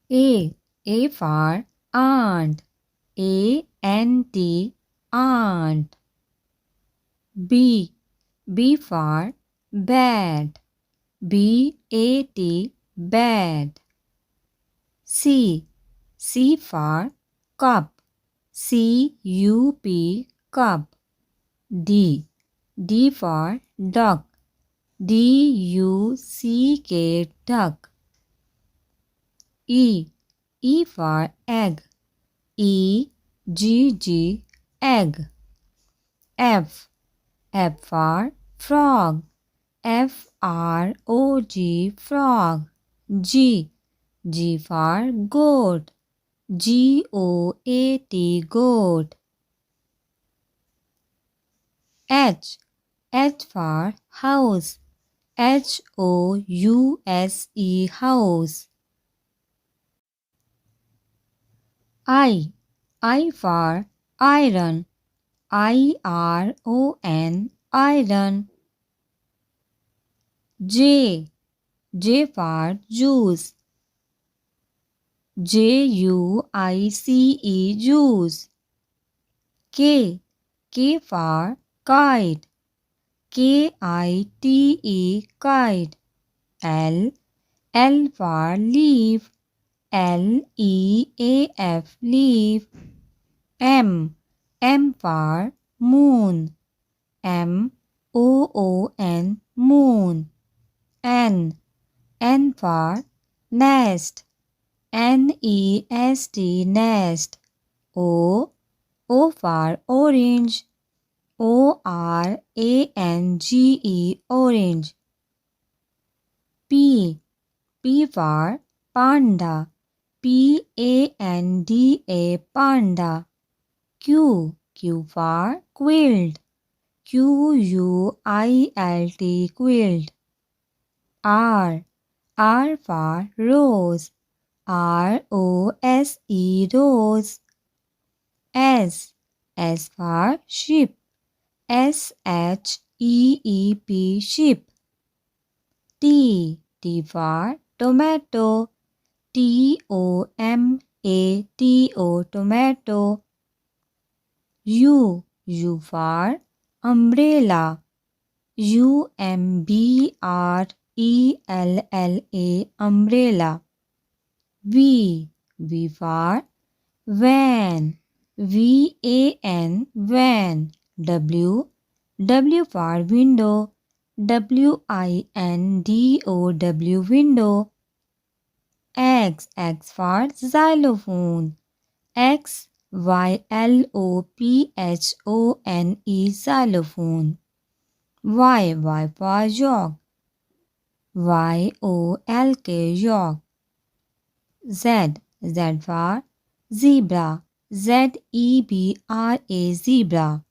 A for aunt. A-N-T, aunt. B for bat. B-A-T, bat. C for cup. C-U-P, cup. D for duck. D-U-C-K, duck. E for egg. E-G-G, egg. F for frog. F-R-O-G, frog. G for goat. G-O-A-T, goat. H for house. H-O-U-S-E, house. I for iron. I-R-O-N, iron. J for juice. J-U-I-C-E, juice. K for kite. K-I-T-E, kite. L for leaf. L-E-A-F, leaf. M for moon. M-O-O-N, moon. N for nest. N-E-S-T, nest. O for orange. O-R-A-N-G-E, orange. P for panda. P-A-N-D-A, panda. Q for quilt. Q-U-I-L-T, quilt. R for rose. R-O-S-E, rose. S for sheep. S-H-E-E-P, sheep. T for tomato. T-O-M-A-T-O, tomato. U for umbrella. U-M-B-R-E-L-L-A, umbrella. V for van. V-A-N, van. W for window. W-I-N-D-O-W, window. X for xylophone. X-Y-L-O-P-H-O-N-E, xylophone. Y for york. Y-O-L-K, york. Z for zebra. Z-E-B-R-A, zebra.